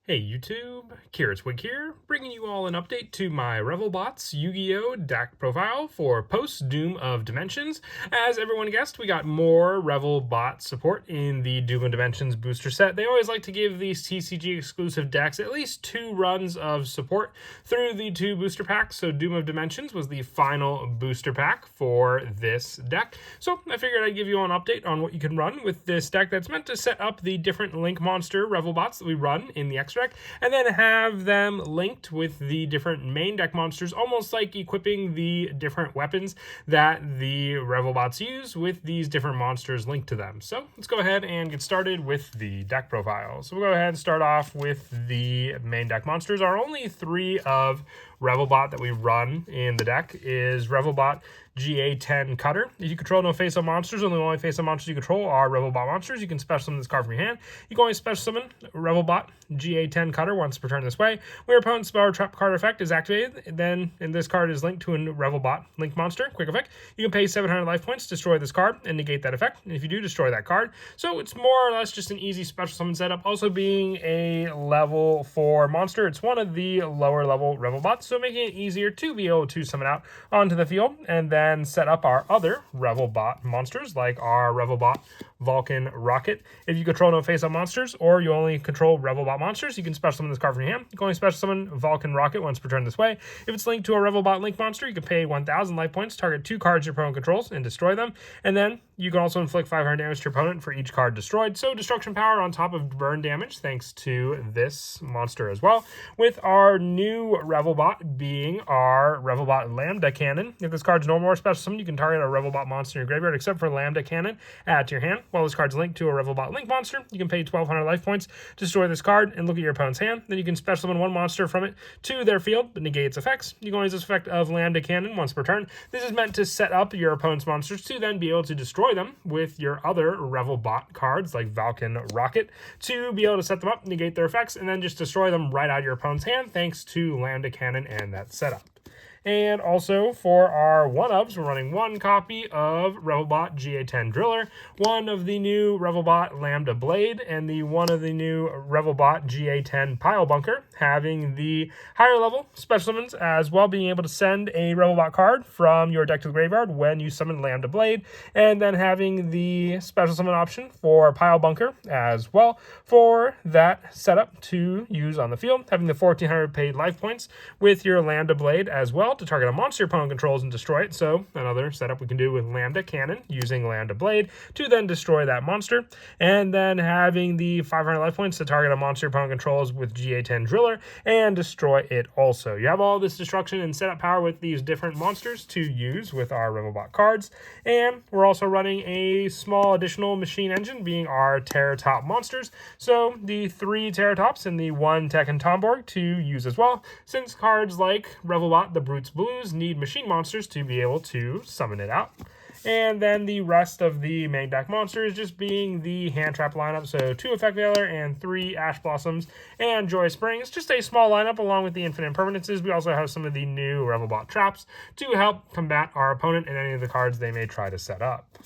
Hey YouTube, Kiriswig here, bringing you all an update to my Revelots Yu-Gi-Oh! Deck profile for post-Doom of Dimensions. As everyone guessed, we got more Revelbot support in the Doom of Dimensions booster set. They always like to give these TCG exclusive decks at least 2 runs of support through the 2 booster packs, so Doom of Dimensions was the final booster pack for this deck. So I figured I'd give you an update on what you can run with this deck that's meant to set up the different Link Monster Revelbots that we run in the extra deck, and then have them linked with the different main deck monsters, almost like equipping the different weapons that the Revelbots use with these different monsters linked to them. So let's go ahead and get started with the deck profile. So we'll go ahead and start off with the main deck monsters. Our only 3 of Revelbot that we run in the deck is Revelbot GA10 Cutter. If you control no face-up monsters, and the only face-up monsters you control are Revelbot monsters, you can special summon this card from your hand. You can only special summon Revelbot GA10 Cutter once per turn this way. When your opponent's spell or trap card effect is activated, then and this card is linked to a Revelbot Link monster, quick effect, you can pay 700 life points, destroy this card, and negate that effect. And if you do, destroy that card. So it's more or less just an easy special summon setup. Also being a level 4 monster, it's one of the lower level Revelbots, so making it easier to be able to summon out onto the field and then set up our other Revelbot monsters, like our Revelbot Vulcan Rocket. If you control no face-up monsters, or you only control Revelbot monsters, you can special summon this card from your hand. You can only special summon Vulcan Rocket once per turn this way. If it's linked to a Revelbot Link monster, you can pay 1,000 life points, target 2 cards your opponent controls, and destroy them. And then you can also inflict 500 damage to your opponent for each card destroyed. So destruction power on top of burn damage, thanks to this monster as well. With our new Revelbot being our Revelbot Lambda Cannon. If this card's normal or special summon, you can target a Revelbot monster in your graveyard, except for Lambda Cannon, add to your hand. While this card's linked to a Revelbot Link monster, you can pay 1,200 life points, destroy this card, and look at your opponent's hand. Then you can special summon one monster from it to their field, but negate its effects. You can only use this effect of Lambda Cannon once per turn. This is meant to set up your opponent's monsters to then be able to destroy them with your other Revelbot cards, like Vulcan Rocket, to be able to set them up, negate their effects, and then just destroy them right out of your opponent's hand, thanks to Lambda Cannon and that setup. And also for our one-ofs, we're running 1 copy of Revelbot GA10 Driller, 1 of the new Revelbot Lambda Blade, and the 1 of the new Revelbot GA10 Pile Bunker, having the higher level special summons, as well being able to send a Revelbot card from your deck to the graveyard when you summon Lambda Blade, and then having the special summon option for Pile Bunker as well for that setup to use on the field, having the 1,400 paid life points with your Lambda Blade as well, to target a monster your opponent controls and destroy it. So another setup we can do with Lambda Cannon using Lambda Blade to then destroy that monster. And then having the 500 life points to target a monster your opponent controls with GA10 Driller and destroy it also. You have all this destruction and setup power with these different monsters to use with our Revelbot cards. And we're also running a small additional machine engine being our Terratop monsters. So the 3 Terratops and the 1 Tekken Tomborg to use as well, since cards like Revelbot the Brutes Blues need machine monsters to be able to summon it out. And then the rest of the main deck monsters just being the hand trap lineup, so 2 Effect Veiler and 3 Ash Blossoms and Joy Springs. Just a small lineup along with the infinite permanences. We also have some of the new Revelbot traps to help combat our opponent and any of the cards they may try to set up.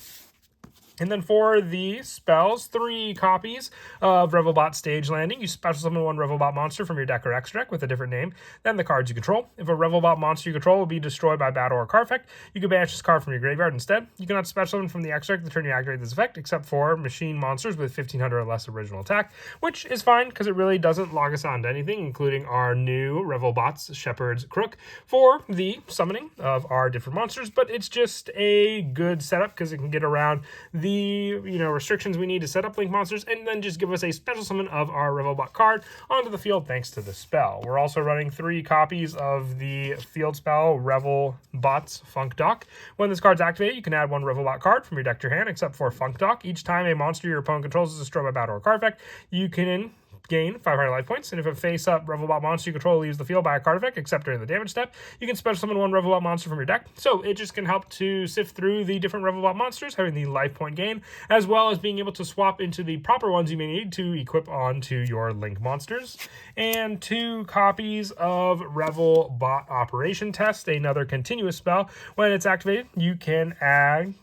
And then for the spells, 3 copies of Revelbot Stage Landing. You special summon 1 Revelbot monster from your deck or extra deck with a different name than the cards you control. If a Revelbot monster you control will be destroyed by battle or card effect, you can banish this card from your graveyard instead. You cannot special summon from the extra deck the turn you activate this effect, except for machine monsters with 1,500 or less original attack, which is fine because it really doesn't log us on to anything, including our new Revelbot's Shepherd's Crook for the summoning of our different monsters. But it's just a good setup because it can get around the restrictions we need to set up Link monsters, and then just give us a special summon of our Revelbot card onto the field thanks to the spell. We're also running 3 copies of the field spell Revelbot's Funk Dock. When this card's activated, you can add 1 Revelbot card from your deck to your hand, except for Funk Dock. Each time a monster your opponent controls is destroyed by battle or card effect, you can gain 500 life points, and if a face-up Revelbot monster you control leaves the field by a card effect, except during the damage step, you can special summon 1 Revelbot monster from your deck. So it just can help to sift through the different Revelbot monsters, having the life point gain, as well as being able to swap into the proper ones you may need to equip onto your Link monsters. And 2 copies of Revelbot Operation Test, another continuous spell. When it's activated, you can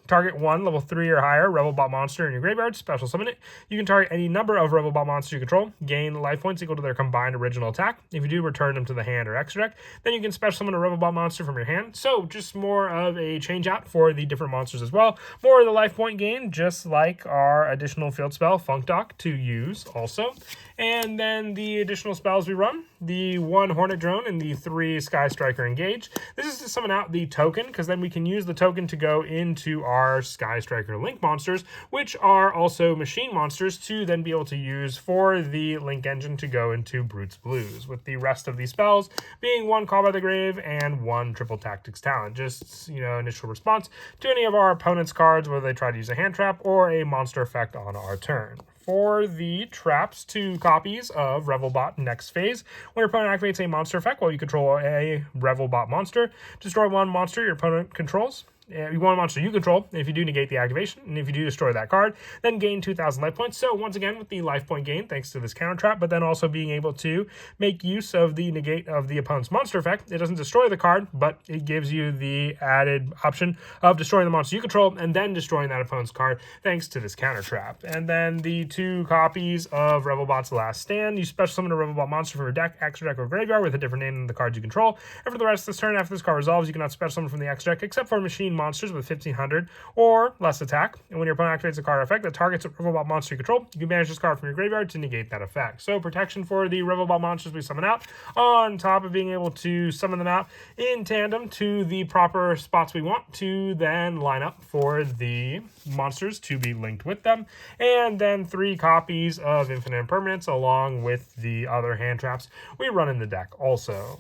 target 1 level 3 or higher Revelbot monster in your graveyard, special summon it. You can target any number of Revelbot monsters you control, gain life points equal to their combined original attack. If you do, return them to the hand or extra deck. Then you can special summon a Revelot monster from your hand. So just more of a change out for the different monsters as well. More of the life point gain, just like our additional field spell, Funk Dock, to use also. And then the additional spells we run, the 1 Hornet Drone and the 3 Sky Striker Engage. This is to summon out the token, because then we can use the token to go into our Sky Striker Link monsters, which are also machine monsters, to then be able to use for the Link engine to go into Brutes Blues, with the rest of these spells being 1 Call by the Grave and 1 Triple Tactics Talent. Just, initial response to any of our opponent's cards, whether they try to use a hand trap or a monster effect on our turn. For the traps, 2 copies of Revelbot Next Phase. When your opponent activates a monster effect while you control a Revelbot monster, destroy 1 monster your opponent controls. One monster you control. If you do, negate the activation, and if you do destroy that card, then gain 2,000 life points. So once again, with the life point gain, thanks to this counter trap, but then also being able to make use of the negate of the opponent's monster effect. It doesn't destroy the card, but it gives you the added option of destroying the monster you control and then destroying that opponent's card, thanks to this counter trap. And then the 2 copies of Revelbot's Last Stand. You special summon a Revelbot monster from your deck, extra deck, or graveyard with a different name than the cards you control. And for the rest of this turn, after this card resolves, you cannot special summon from the extra deck except for machine monsters with 1,500 or less attack. And when your opponent activates a card effect that targets a Revelbot monster you control, you can banish this card from your graveyard to negate that effect. So protection for the Revelbot monsters we summon out, on top of being able to summon them out in tandem to the proper spots we want to then line up for the monsters to be linked with them. And then 3 copies of Infinite Impermanence along with the other hand traps we run in the deck also.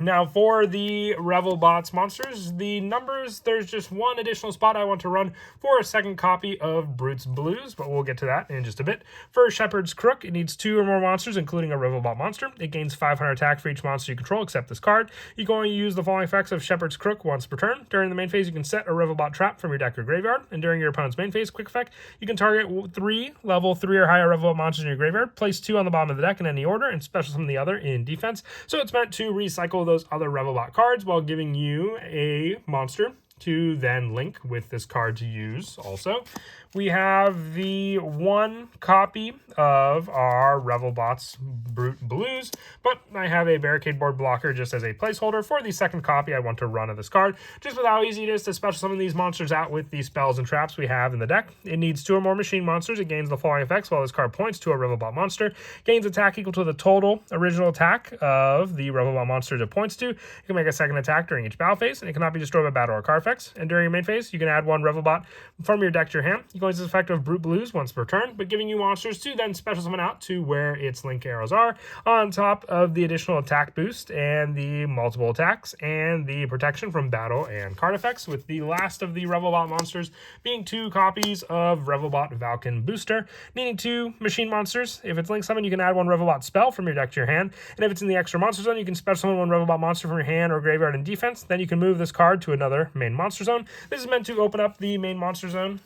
Now, for the Revelbots monsters, the numbers, there's just 1 additional spot I want to run for a second copy of Brutes Blues, but we'll get to that in just a bit. For Shepherd's Crook, it needs 2 or more monsters, including a Revelbot monster. It gains 500 attack for each monster you control, except this card. You can only use the following effects of Shepherd's Crook once per turn. During the main phase, you can set a Revelbot trap from your deck or graveyard, and during your opponent's main phase, quick effect, you can target 3 level 3 or higher Revelbot monsters in your graveyard, place 2 on the bottom of the deck in any order, and special summon the other in defense. So it's meant to recycle those other Revelbot cards while giving you a monster to then link with this card to use also. We have the 1 copy of our Revelbots Brute Blues, but I have a Barricade Board blocker just as a placeholder for the second copy I want to run of this card, just with how easy it is to special summon these monsters out with the spells and traps we have in the deck. It needs 2 or more machine monsters. It gains the following effects while this card points to a Revelbot monster. Gains attack equal to the total original attack of the Revelbot monster it points to. It can make a second attack during each battle phase, and it cannot be destroyed by battle or card effects. And during your main phase, you can add 1 Revelbot from your deck to your hand. You can use this effect of Brute Blues once per turn, but giving you monsters to then special summon out to where its link arrows are, on top of the additional attack boost and the multiple attacks and the protection from battle and card effects, with the last of the Revelbot monsters being 2 copies of Revelbot Valken Booster, needing 2 machine monsters. If it's link summon, you can add 1 Revelbot spell from your deck to your hand, and if it's in the extra monster zone, you can special summon 1 Revelbot monster from your hand or graveyard in defense. Then you can move this card to another main monster zone. This is meant to open up the main monster zone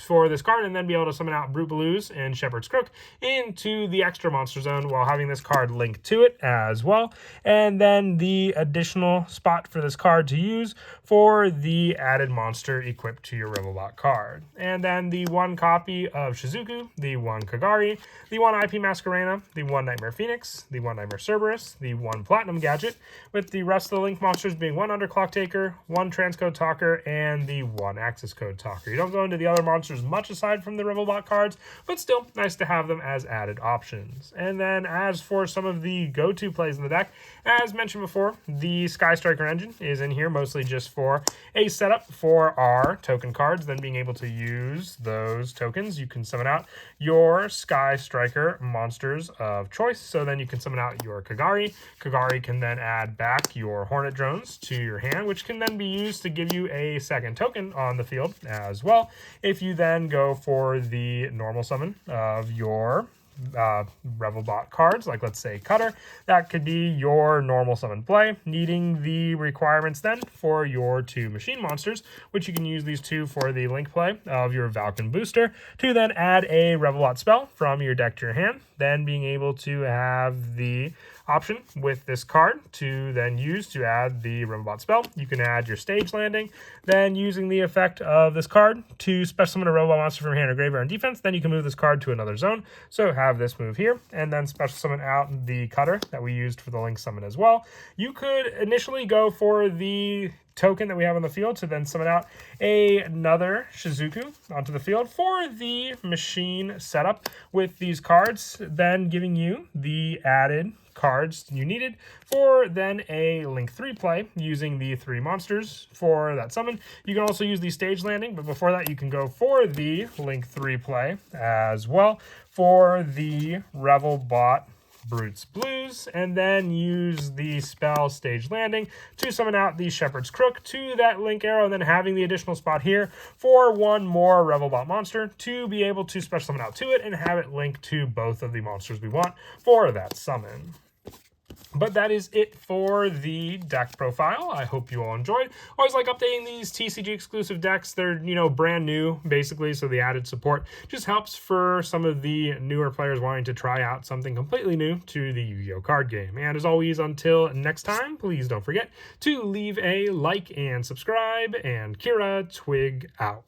for this card, and then be able to summon out Brute Blues and Shepherd's Crook into the extra monster zone while having this card linked to it as well. And then the additional spot for this card to use for the added monster equipped to your Revelbot card. And then the 1 copy of Shizuku, the 1 Kagari, the 1 IP Masquerena, the 1 Nightmare Phoenix, the 1 Nightmare Cerberus, the 1 Platinum Gadget, with the rest of the link monsters being 1 Underclock Taker, 1 Transcode Talker, and the 1 Access Code Talker. You don't go into the other monsters much aside from the Revelbot cards, but still nice to have them as added options. And then as for some of the go-to plays in the deck, as mentioned before, the Sky Striker engine is in here mostly just for a setup for our token cards, then being able to use those tokens. You can summon out your Sky Striker monsters of choice, so then you can summon out your Kagari. Kagari can then add back your Hornet Drones to your hand, which can then be used to give you a second token on the field as well. If you then go for the normal summon of your Revelbot cards, like let's say Cutter, that could be your normal summon play, needing the requirements then for your 2 machine monsters, which you can use these 2 for the link play of your Valken Booster, to then add a Revelot spell from your deck to your hand, then being able to have the option with this card to then use to add the Revelbot spell. You can add your Stage Landing, then using the effect of this card to special summon a Revelbot monster from your hand or graveyard in defense, then you can move this card to another zone. So have have this move here, and then special summon out the cutter that we used for the Link summon as well. You could initially go for the token that we have on the field to then summon out another Shizuku onto the field for the machine setup with these cards, then giving you the added cards you needed for then a Link 3 play using the 3 monsters for that summon. You can also use the stage landing, but before that you can go for the Link 3 play as well for the Revelbot Brutes Blues, and then use the spell Stage Landing to summon out the Shepherd's Crook to that Link Arrow, and then having the additional spot here for one more Revelbot monster to be able to special summon out to it and have it link to both of the monsters we want for that summon. But that is it for the deck profile. I hope you all enjoyed. Always like updating these TCG exclusive decks. They're, brand new, basically, so the added support just helps for some of the newer players wanting to try out something completely new to the Yu-Gi-Oh card game. And as always, until next time, please don't forget to leave a like and subscribe, and Kira Twig out.